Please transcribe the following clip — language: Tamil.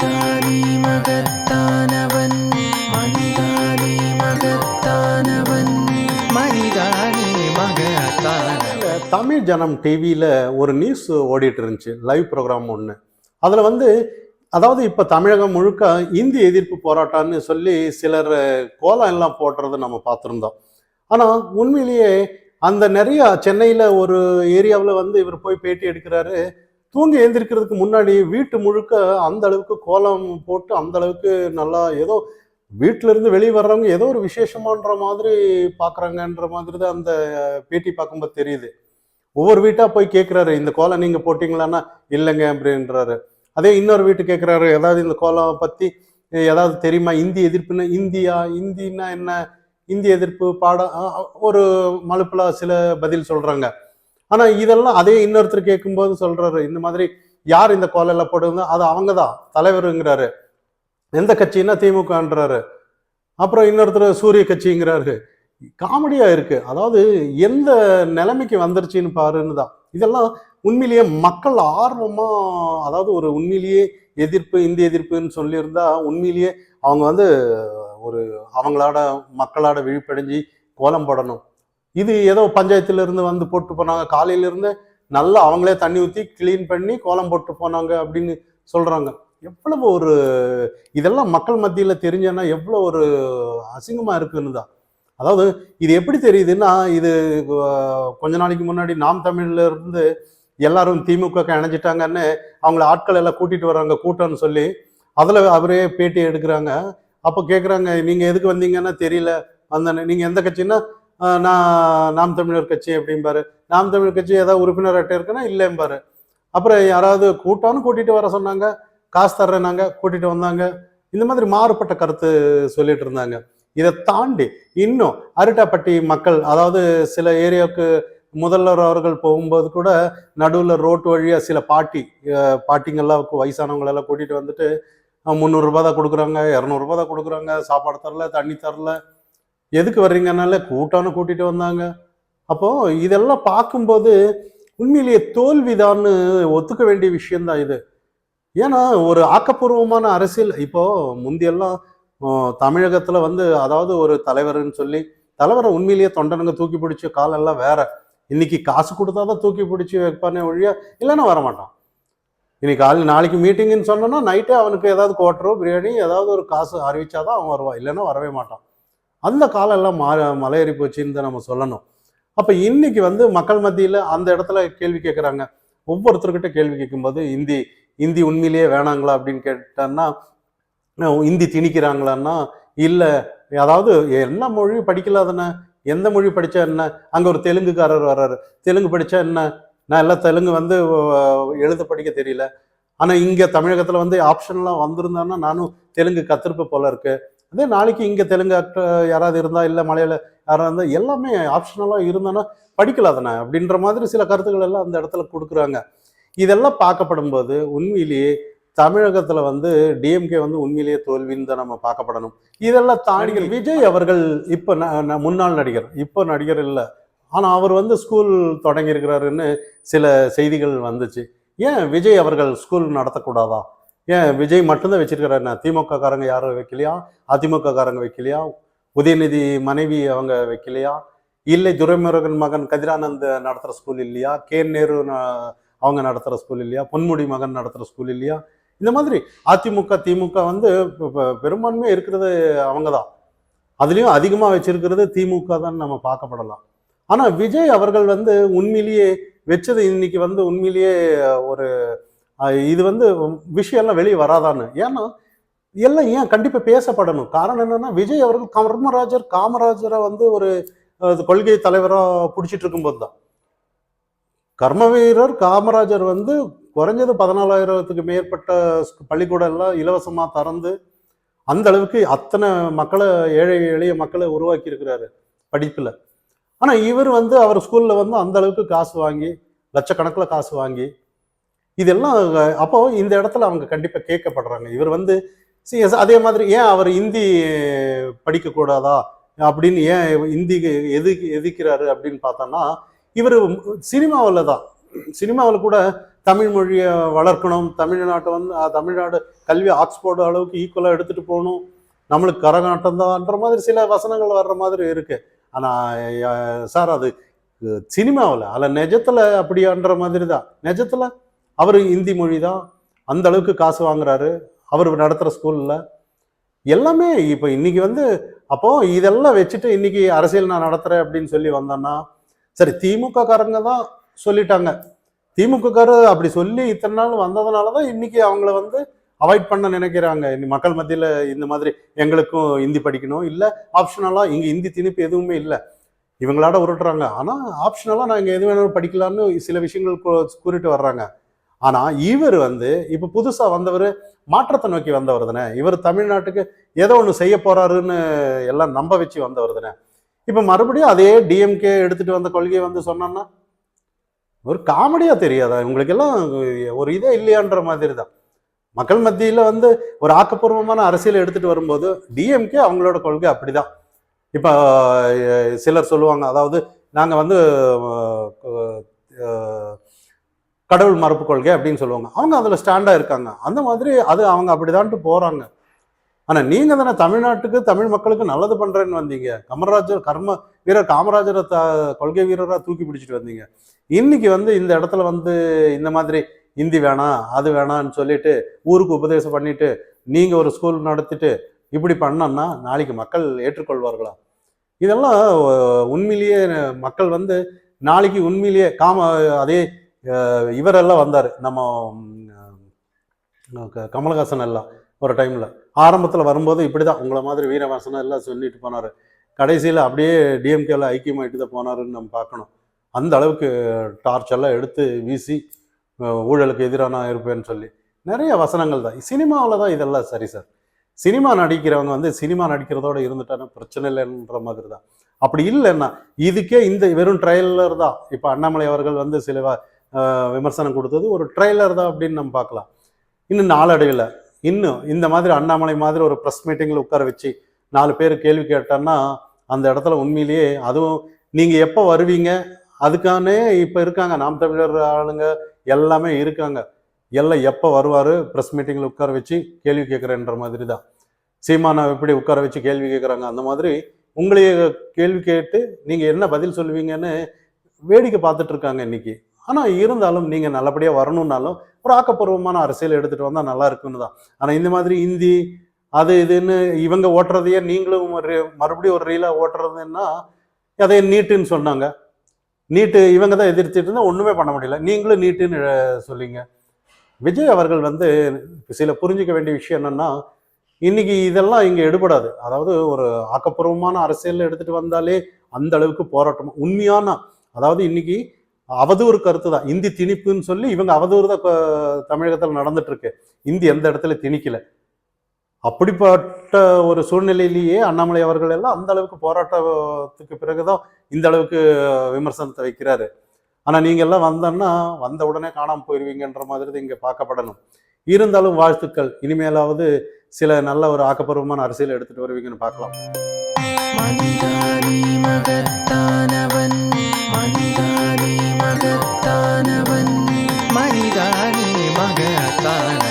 மனிதானே மகத்தானவன், மனிதானே மகத்தானவன், மனிதானே மகத்தானவன். தமிழ் ஜனம் டிவியில் ஒரு நியூஸ் ஓடிட்டு இருந்துச்சு, லைவ் ப்ரோக்ராம் ஒன்று. அதில் வந்து அதாவது இப்போ தமிழகம் முழுக்க இந்தி எதிர்ப்பு போராட்டம்னு சொல்லி சிலர் கோலம் எல்லாம் போடுறதை நம்ம பார்த்துருந்தோம். ஆனால் உண்மையிலேயே அந்த நிறைய சென்னையில் ஒரு ஏரியாவில் வந்து இவர் போய் பேட்டி எடுக்கிறாரு. தூங்கி எழுந்திருக்கிறதுக்கு முன்னாடி வீட்டு முழுக்க அந்த அளவுக்கு கோலம் போட்டு அந்த அளவுக்கு நல்லா ஏதோ வீட்டில இருந்து வெளியே வர்றவங்க ஏதோ ஒரு விசேஷமான்ற மாதிரி பார்க்குறாங்கன்ற மாதிரி தான் அந்த பேட்டி பார்க்கும்போது தெரியுது. ஒவ்வொரு வீட்டாக போய் கேட்குறாரு, இந்த கோலம் நீங்கள் போட்டிங்களான்னா இல்லைங்க அப்படின்றாரு. அதே இன்னொரு வீட்டு கேட்குறாரு, ஏதாவது இந்த கோலம் பற்றி ஏதாவது தெரியுமா, இந்தி எதிர்ப்புன்னு. இந்தின்னா என்ன, இந்தி எதிர்ப்பு பாடம் ஒரு மலுப்பில் சில பதில் சொல்கிறாங்க. ஆனால் இதெல்லாம் அதே இன்னொருத்தர் கேட்கும்போது சொல்கிறாரு, இந்த மாதிரி யார் இந்த கோலம் எல்லாம் போடுங்க, அது அவங்க தான் தலைவருங்கிறாரு. எந்த கட்சின்னா திமுகன்றாரு. அப்புறம் இன்னொருத்தர் சூரிய கட்சிங்கிறாரு. காமெடியா இருக்கு. அதாவது எந்த நிலைமைக்கு வந்துருச்சுன்னு பாருன்னு தான். இதெல்லாம் உண்மையிலேயே மக்கள் ஆர்வமா, அதாவது ஒரு உண்மையிலேயே எதிர்ப்பு, இந்திய எதிர்ப்புன்னு சொல்லியிருந்தா உண்மையிலேயே அவங்க வந்து ஒரு அவங்களோட மக்களோட விழிப்படைஞ்சு கோலம் போடணும். இது ஏதோ பஞ்சாயத்துல இருந்து வந்து போட்டு போனாங்க, காலையில இருந்து நல்லா அவங்களே தண்ணி ஊற்றி கிளீன் பண்ணி கோலம் போட்டு போனாங்க அப்படின்னு சொல்றாங்க. எவ்வளவு ஒரு இதெல்லாம் மக்கள் மத்தியில் தெரிஞ்சேன்னா எவ்வளோ ஒரு அசிங்கமா இருக்குன்னு தான். அதாவது இது எப்படி தெரியுதுன்னா, இது கொஞ்ச நாளைக்கு முன்னாடி நாம் தமிழ்ல இருந்து எல்லாரும் திமுக இணைஞ்சிட்டாங்கன்னு அவங்கள ஆட்கள் எல்லாம் கூட்டிட்டு வர்றாங்க கூட்டம்னு சொல்லி, அதில் அவரே பேட்டி எடுக்கிறாங்க. அப்போ கேட்குறாங்க, நீங்கள் எதுக்கு வந்தீங்கன்னா தெரியல, அந்த நீங்கள் எந்த கட்சின்னா நான் நாம் தமிழர் கட்சி அப்படிம்பாரு. நாம் தமிழர் கட்சி ஏதாவது உறுப்பினர் அட்டை இருக்குன்னா இல்லைம்பாரு. அப்புறம் யாராவது கூட்டம்னு கூட்டிட்டு வர சொன்னாங்க, காசு தர்றேனாங்க, கூட்டிட்டு வந்தாங்க. இந்த மாதிரி மாறுபட்ட கருத்து சொல்லிட்டு இருந்தாங்க. இதை தாண்டி இன்னும் அரிட்டாப்பட்டி மக்கள், அதாவது சில ஏரியாவுக்கு முதல்வர் அவர்கள் போகும்போது கூட நடுவில் ரோட்டு வழியாக சில பாட்டிங்கெல்லாம் வயசானவங்களெல்லாம் கூட்டிகிட்டு வந்துட்டு 300 ரூபா தான் கொடுக்குறாங்க, 200 ரூபா தான் கொடுக்குறாங்க, சாப்பாடு தரல, தண்ணி தரல, எதுக்கு வர்றீங்கன்னால கூட்டம்னு கூட்டிகிட்டு வந்தாங்க. அப்போது இதெல்லாம் பார்க்கும்போது உண்மையிலேயே தோல்விதான்னு ஒத்துக்க வேண்டிய விஷயந்தான் இது. ஏன்னா ஒரு ஆக்கப்பூர்வமான அரசியல் இப்போ முந்தியெல்லாம் தமிழகத்துல வந்து, அதாவது ஒரு தலைவர்னு சொல்லி தலைவரை உண்மையிலேயே தொண்டனுங்க தூக்கி பிடிச்ச காலெல்லாம் வேற. இன்னைக்கு காசு கொடுத்தாதான் தூக்கி பிடிச்சி வைப்பானே ஒழிய இல்லைன்னா வரமாட்டான். இன்னைக்கு நாளைக்கு மீட்டிங்னு சொன்னோன்னா நைட்டே அவனுக்கு ஏதாவது கோட்டரோ பிரியாணி ஏதாவது ஒரு காசு அறிவிச்சாதான் அவன் வருவான், இல்லைன்னா வரவே மாட்டான். அந்த காலம் எல்லாம் மலையேறி போச்சுன்னு தான் நம்ம சொல்லணும். அப்ப இன்னைக்கு வந்து மக்கள் மத்தியில அந்த இடத்துல கேள்வி கேட்குறாங்க. ஒவ்வொருத்தர்கிட்ட கேள்வி கேட்கும்போது இந்தி உண்மையிலேயே வேணாங்களா அப்படின்னு கேட்டான்னா, இந்தி திணிக்கிறாங்களான்னா இல்லை. அதாவது என்ன மொழி படிக்கலாதானே, எந்த மொழி படித்தா என்ன, அங்கே ஒரு தெலுங்குக்காரர் வர்றாரு, தெலுங்கு படித்தா என்ன, நான் எல்லாம் தெலுங்கு வந்து எழுத படிக்க தெரியல, ஆனால் இங்கே தமிழகத்தில் வந்து ஆப்ஷன்லாம் வந்திருந்தான்னா நானும் தெலுங்கு கத்திருப்ப போல இருக்கு. அதே நாளைக்கு இங்கே தெலுங்கு யாராவது இருந்தா, இல்லை மலையாள யாராவது இருந்தால் எல்லாமே ஆப்ஷனலாக இருந்தானா படிக்கலாதானே அப்படின்ற மாதிரி சில கருத்துக்கள் எல்லாம் அந்த இடத்துல கொடுக்குறாங்க. இதெல்லாம் பார்க்கப்படும் போது உண்மையிலேயே தமிழகத்துல வந்து டிஎம்கே வந்து உண்மையிலேயே தோல்வின்னு தான் நம்ம பார்க்கப்படணும். இதெல்லாம் தாண்டி விஜய் அவர்கள் இப்ப முன்னாள் நடிகர், இப்போ நடிகர் இல்லை, ஆனா அவர் வந்து ஸ்கூல் தொடங்கி இருக்கிறாருன்னு சில செய்திகள் வந்துச்சு. ஏன் விஜய் அவர்கள் ஸ்கூல் நடத்தக்கூடாதா? ஏன் விஜய் மட்டும்தான் வச்சிருக்கிறாரு? திமுக காரங்க யாரும் வைக்கலையா? அதிமுக காரங்க வைக்கலையா? உதயநிதி மனைவி அவங்க வைக்கலையா? இல்லை துரைமுருகன் மகன் கதிரானந்த் நடத்துற ஸ்கூல் இல்லையா? கே நேரு அவங்க நடத்துகிற ஸ்கூல் இல்லையா? பொன்முடி மகன் நடத்துகிற ஸ்கூல் இல்லையா? இந்த மாதிரி அதிமுக திமுக வந்து பெரும்பான்மையாக இருக்கிறது அவங்க தான். அதுலேயும் அதிகமாக வச்சிருக்கிறது திமுக தான் நம்ம பார்க்கப்படலாம். ஆனால் விஜய் அவர்கள் வந்து உண்மையிலேயே வச்சது இன்னைக்கு வந்து உண்மையிலேயே ஒரு இது வந்து விஷயம்லாம் வெளியே வராதான்னு. ஏன்னா எல்லாம் ஏன் கண்டிப்பாக பேசப்படணும். காரணம் என்னன்னா, விஜய் அவர்கள் காமராஜரை வந்து ஒரு கொள்கை தலைவராக பிடிச்சிட்டு இருக்கும்போது தான். கர்ம வீரர் காமராஜர் வந்து குறைஞ்சது 14,000த்துக்கு மேற்பட்ட பள்ளிக்கூடம் எல்லாம் இலவசமாக திறந்து அந்த அளவுக்கு அத்தனை மக்களை, ஏழை எளிய மக்களை உருவாக்கி இருக்கிறாரு படிப்பில். ஆனால் இவர் வந்து அவர் ஸ்கூலில் வந்து அந்த அளவுக்கு காசு வாங்கி, லட்சக்கணக்கில் காசு வாங்கி, இதெல்லாம் அப்போ இந்த இடத்துல அவங்க கண்டிப்பாக கேட்கப்படுறாங்க. இவர் வந்து அதே மாதிரி ஏன் அவர் இந்தி படிக்கக்கூடாதா அப்படின்னு ஏன் இந்தி எதிர்க்கிறாரு அப்படின்னு பார்த்தோன்னா, இவர் சினிமாவில் தான், சினிமாவில் கூட தமிழ் மொழியை வளர்க்கணும், தமிழ்நாட்டை வந்து தமிழ்நாடு கல்வி ஆக்ஸ்போர்டு அளவுக்கு ஈக்குவலாக எடுத்துகிட்டு போகணும், நம்மளுக்கு கரகாட்டம் தான்ன்ற மாதிரி சில வசனங்கள் வர்ற மாதிரி இருக்கு. ஆனால் சார் அது சினிமாவில் அல்ல, நிஜத்தில் அப்படியான்ற மாதிரி தான். நிஜத்தில் அவர் இந்தி மொழி தான் அந்த அளவுக்கு காசு வாங்குறாரு அவர் நடத்துகிற ஸ்கூலில் எல்லாமே. இப்போ இன்னைக்கு வந்து அப்போ இதெல்லாம் வச்சுட்டு இன்னைக்கு அரசியல் நான் நடத்துகிறேன் அப்படின்னு சொல்லி வந்தோன்னா சரி, திமுக காரங்க தான் சொல்லிட்டாங்க. திமுக காரர் அப்படி சொல்லி இத்தனை நாள் வந்ததுனால தான் இன்னைக்கு அவங்கள வந்து அவாய்ட் பண்ண நினைக்கிறாங்க. மக்கள் மத்தியில் இந்த மாதிரி எங்களுக்கும் ஹிந்தி படிக்கணும், இல்லை ஆப்ஷனலாக இங்கே ஹிந்தி திணிப்பு எதுவுமே இல்லை, இவங்களாட உருட்டுறாங்க. ஆனால் ஆப்ஷனலாக நான் இங்கே எது வேணாலும் படிக்கலான்னு சில விஷயங்கள் கூறிட்டு வர்றாங்க. ஆனால் இவர் வந்து இப்போ புதுசாக வந்தவர் மாற்றத்தை நோக்கி வந்தவர் தானே. இவர் தமிழ்நாட்டுக்கு ஏதோ ஒன்று செய்ய போறாருன்னு எல்லாம் நம்ப வச்சு வந்தவர் தானே. இப்போ மறுபடியும் அதே டிஎம்கே எடுத்துட்டு வந்த கொள்கையை வந்து சொன்னோன்னா ஒரு காமெடியாக தெரியாதா உங்களுக்கெல்லாம்? ஒரு இதே இல்லையான்ற மாதிரி தான். மக்கள் மத்தியில் வந்து ஒரு ஆக்கப்பூர்வமான அரசியலை எடுத்துட்டு வரும்போது டிஎம்கே அவங்களோட கொள்கை அப்படிதான். இப்போ சிலர் சொல்லுவாங்க, அதாவது நாங்கள் வந்து கடவுள் மறுப்பு கொள்கை அப்படின்னு சொல்லுவாங்க. அவங்க அதில் ஸ்டாண்டாக இருக்காங்க. அந்த மாதிரி அது அவங்க அப்படிதான்ட்டு போகிறாங்க. ஆனால் நீங்கள் தானே தமிழ்நாட்டுக்கு தமிழ் மக்களுக்கு நல்லது பண்ணுறேன்னு வந்தீங்க. காமராஜரை கொள்கை வீரராக தூக்கி பிடிச்சிட்டு வந்தீங்க. இன்னைக்கு வந்து இந்த இடத்துல வந்து இந்த மாதிரி ஹிந்தி வேணாம் அது வேணான்னு சொல்லிட்டு ஊருக்கு உபதேசம் பண்ணிட்டு நீங்கள் ஒரு ஸ்கூல் நடத்திட்டு இப்படி பண்ணோன்னா நாளைக்கு மக்கள் ஏற்றுக்கொள்வார்களா? இதெல்லாம் உண்மையிலேயே மக்கள் வந்து நாளைக்கு உண்மையிலேயே அதே இவரெல்லாம் வந்தார், நம்ம கமலஹாசன் எல்லாம் ஒரு டைமில் ஆரம்பத்தில் வரும்போது இப்படி தான் உங்களை மாதிரி வீரவாசனம் எல்லாம் சொல்லிட்டு போனார். கடைசியில் அப்படியே டிஎம்கேல ஐக்கியமாயிட்டு தான் போனாருன்னு நம்ம பார்க்கணும். அந்த அளவுக்கு டார்ச் எல்லாம் எடுத்து வீசி ஊழலுக்கு எதிராக நான் இருப்பேன்னு சொல்லி நிறைய வசனங்கள் தான். சினிமாவில் தான் இதெல்லாம் சரி சார். சினிமா நடிக்கிறவங்க வந்து சினிமா நடிக்கிறதோட இருந்துட்டானா பிரச்சனை இல்லைன்ற மாதிரி தான். அப்படி இல்லைன்னா இதுக்கே இந்த வெறும் ட்ரெய்லர் தான். இப்போ அண்ணாமலை அவர்கள் வந்து சில விமர்சனம் கொடுத்தது ஒரு ட்ரெய்லர் தான் அப்படின்னு நம்ம பார்க்கலாம். இன்னும் நாளடைவில் இன்னும் இந்த மாதிரி அண்ணாமலை மாதிரி ஒரு ப்ரெஸ் மீட்டிங்கில் உட்கார வச்சு 4 பேர் கேள்வி கேட்டான்னா அந்த இடத்துல உண்மையிலேயே அதுவும் நீங்கள் எப்போ வருவீங்க அதுக்கானே இப்போ இருக்காங்க, நாம் தமிழர் ஆளுங்க எல்லாமே இருக்காங்க. எல்லாம் எப்போ வருவார் ப்ரெஸ் மீட்டிங்கில் உட்கார வச்சு கேள்வி கேட்குறேன்ற மாதிரி தான். சீமானை எப்படி உட்கார வச்சு கேள்வி கேட்குறாங்க, அந்த மாதிரி உங்களையே கேள்வி கேட்டு நீங்கள் என்ன பதில் சொல்லுவீங்கன்னு வேடிக்கை பார்த்துட்டு இருக்காங்க இன்னைக்கு. ஆனால் இருந்தாலும் நீங்கள் நல்லபடியாக வரணுன்னாலும் ஒரு ஆக்கப்பூர்வமான அரசியல் எடுத்துகிட்டு வந்தால் நல்லா இருக்குன்னு தான். ஆனால் இந்த மாதிரி ஹிந்தி அது இதுன்னு இவங்க ஓட்டுறதையே நீங்களும் மறுபடியும் ஒரு ரீலாக ஓட்டுறதுன்னா அதே நீட்டுன்னு சொன்னாங்க. நீட்டு இவங்க தான் எதிர்த்துட்டு இருந்தால் ஒன்றுமே பண்ண முடியல, நீங்களும் நீட்டுன்னு சொல்லிங்க. விஜய் அவர்கள் வந்து சில புரிஞ்சிக்க வேண்டிய விஷயம் என்னன்னா, இன்னைக்கு இதெல்லாம் இங்கே எடுபடாது. அதாவது ஒரு ஆக்கப்பூர்வமான அரசியல் எடுத்துகிட்டு வந்தாலே அந்த அளவுக்கு போராட்டம் உண்மையான, அதாவது இன்னைக்கு அவதூறு கருத்து தான். இந்தி திணிப்புன்னு சொல்லி இவங்க அவதூறு தான் தமிழகத்தில் நடந்துட்டு இருக்கு. இந்தி எந்த இடத்துல திணிக்கல. அப்படிப்பட்ட ஒரு சூழ்நிலையிலேயே அண்ணாமலை அவர்கள் எல்லாம் அந்த அளவுக்கு போராட்டத்துக்கு பிறகுதான் இந்த அளவுக்கு விமர்சனத்தை வைக்கிறாரு. ஆனா நீங்க எல்லாம் வந்தோன்னா வந்த உடனே காணாமல் போயிருவீங்கன்ற மாதிரி இங்க பார்க்கப்படணும். இருந்தாலும் வாழ்த்துக்கள், இனிமேலாவது சில நல்ல ஒரு ஆக்கப்பூர்வமான அரசியல் எடுத்துட்டு வருவீங்கன்னு பார்க்கலாம். மனிதானி மகத்தானவன், மனிதானி மகத்தானவன், மனிதானி மகத்தானவன்.